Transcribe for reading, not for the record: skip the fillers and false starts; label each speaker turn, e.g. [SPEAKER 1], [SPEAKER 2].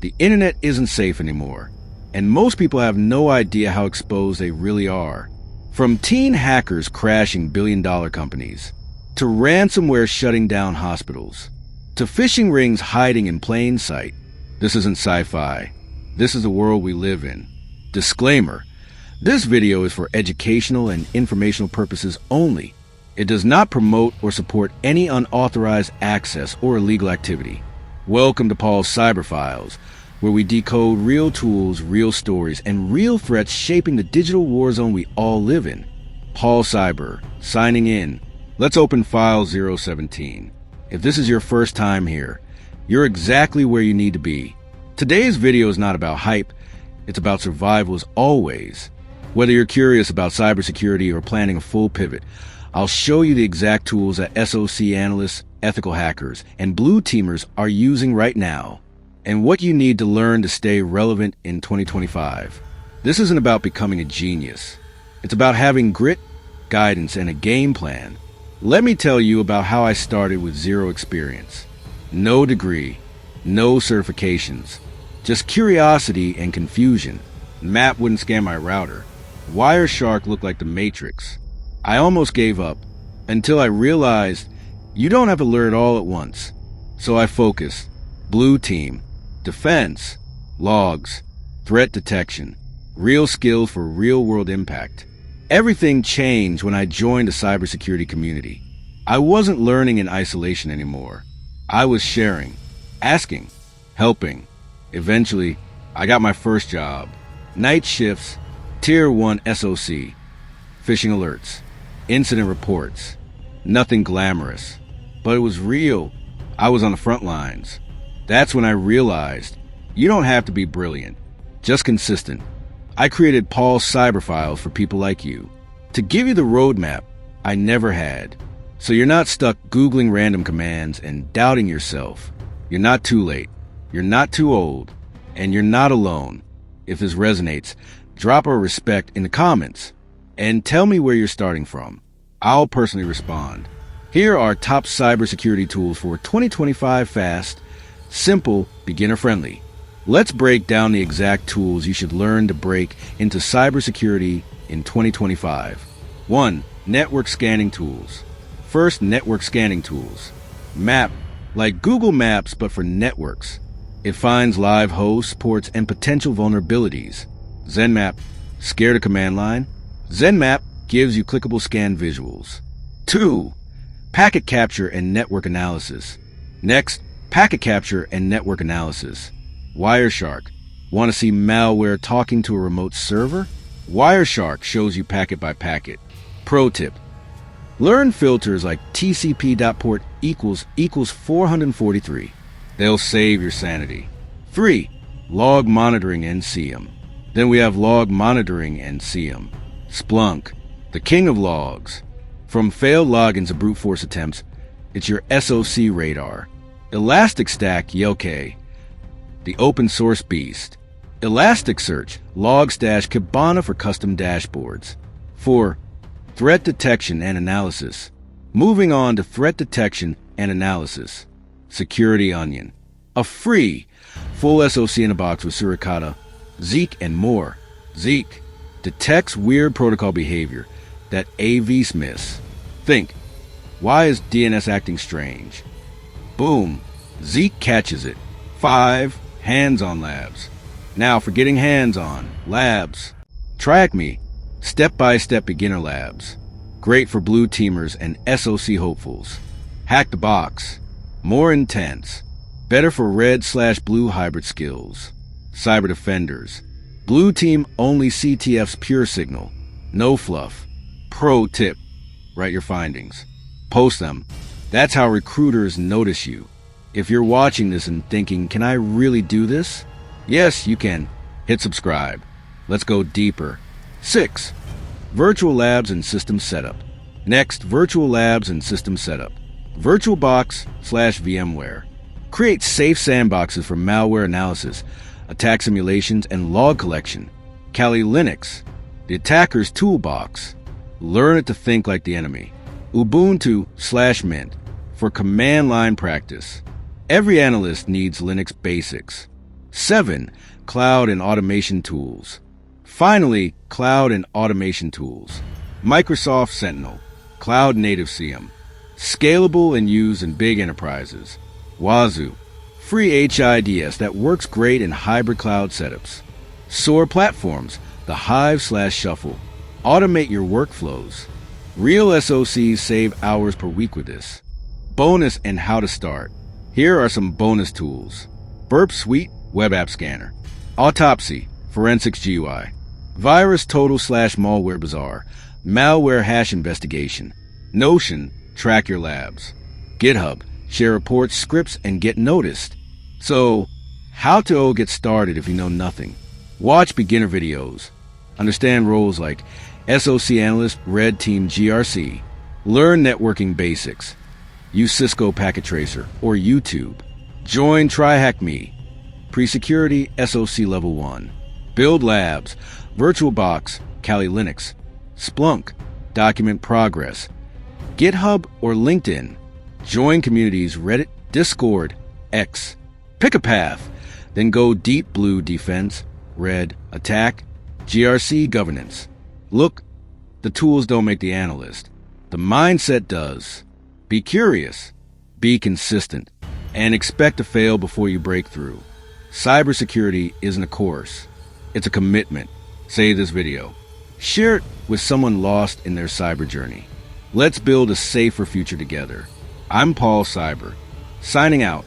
[SPEAKER 1] The internet isn't safe anymore, and most people have no idea how exposed they really are. From teen hackers crashing billion-dollar companies, to ransomware shutting down hospitals, to phishing rings hiding in plain sight. This isn't sci-fi. This is the world we live in. Disclaimer: this video is for educational and informational purposes only. It does not promote or support any unauthorized access or illegal activity. Welcome to Paul's Cyber Files, where we decode real tools, real stories, and real threats shaping the digital war zone we all live in. Paul Cyber, signing in. Let's open file 017. If this is your first time here, you're exactly where you need to be. Today's video is not about hype, it's about survival as always. Whether you're curious about cybersecurity or planning a full pivot, I'll show you the exact tools that SOC analysts, ethical hackers, and blue teamers are using right now, and what you need to learn to stay relevant in 2025. This isn't about becoming a genius. It's about having grit, guidance, and a game plan. Let me tell you about how I started with zero experience. No degree, no certifications, just curiosity and confusion. Nmap wouldn't scan my router. Wireshark looked like the Matrix. I almost gave up until I realized you don't have to learn it all at once. So I focused. Blue team, defense, logs, threat detection, real skills for real-world impact. Everything changed when I joined the cybersecurity community. I wasn't learning in isolation anymore. I was sharing, asking, helping. Eventually, I got my first job. Night shifts, Tier 1 SOC, phishing alerts, incident reports. Nothing glamorous, but it was real. I was on the front lines. That's when I realized you don't have to be brilliant, just consistent. I created Paul's Cyber Files for people like you, to give you the roadmap I never had, so you're not stuck Googling random commands and doubting yourself. You're not too late, you're not too old, and you're not alone. If this resonates, drop a respect in the comments, and tell me where you're starting from. I'll personally respond. Here are top cybersecurity tools for 2025, fast, simple, beginner-friendly. Let's break down the exact tools you should learn to break into cybersecurity in 2025. 1. Network scanning tools. First, network scanning tools. Map, like Google Maps but for networks. It finds live hosts, ports, and potential vulnerabilities. Nmap, scared of command line? Nmap gives you clickable scan visuals. 2. Packet capture and network analysis. Next, packet capture and network analysis. Wireshark. Want to see malware talking to a remote server? Wireshark shows you packet by packet. Pro tip: learn filters like TCP.port equals 443. They'll save your sanity. 3. Log monitoring and SIEM. Then we have log monitoring and SIEM. Splunk, the king of logs. From failed logins to brute force attempts, it's your SOC radar. Elasticstack Yoke, the open source beast. Elasticsearch, Logstash, Kibana for custom dashboards. 4. Threat detection and analysis. Moving on to threat detection and analysis. Security Onion, a free, full SOC in a box with Suricata, Zeek, and more. Zeek detects weird protocol behavior that AVs miss. Think, why is DNS acting strange? Boom, Zeek catches it. 5. Hands-on labs. Now for getting hands-on, labs. TryHackMe, step-by-step beginner labs. Great for blue teamers and SOC hopefuls. Hack the Box, more intense. Better for red/blue hybrid skills. Cyber Defenders, blue team only CTF's pure signal. No fluff. Pro tip: write your findings. Post them. That's how recruiters notice you. If you're watching this and thinking, can I really do this? Yes, you can. Hit subscribe. Let's go deeper. 6. Virtual labs and system setup. Next, virtual labs and system setup. VirtualBox/VMware. Create safe sandboxes for malware analysis, attack simulations, and log collection. Kali Linux, the attacker's toolbox. Learn it to think like the enemy. Ubuntu/Mint for command line practice. Every analyst needs Linux basics. 7. Cloud and automation tools. Finally, cloud and automation tools. Microsoft Sentinel, cloud native CM, scalable and used in big enterprises. Wazoo, free HIDS that works great in hybrid cloud setups. SOAR platforms, the Hive/Shuffle, automate your workflows. Real SOCs save hours per week with this. Bonus and how to start. Here are some bonus tools. Burp Suite, web app scanner. Autopsy, forensics GUI. Virus Total/Malware Bazaar, malware hash investigation. Notion, track your labs. GitHub, share reports, scripts, and get noticed. So, how to get started if you know nothing? Watch beginner videos. Understand roles like SOC analyst, red team GRC. Learn networking basics. Use Cisco Packet Tracer or YouTube. Join TryHackMe. Pre-security SOC level 1. Build labs. VirtualBox, Kali Linux. Splunk. Document progress. GitHub or LinkedIn. Join communities Reddit, Discord, X. Pick a path. Then go deep blue defense, red attack, GRC governance. Look, the tools don't make the analyst. The mindset does. Be curious, be consistent, and expect to fail before you break through. Cybersecurity isn't a course. It's a commitment. Save this video. Share it with someone lost in their cyber journey. Let's build a safer future together. I'm Paul Cyber, signing out.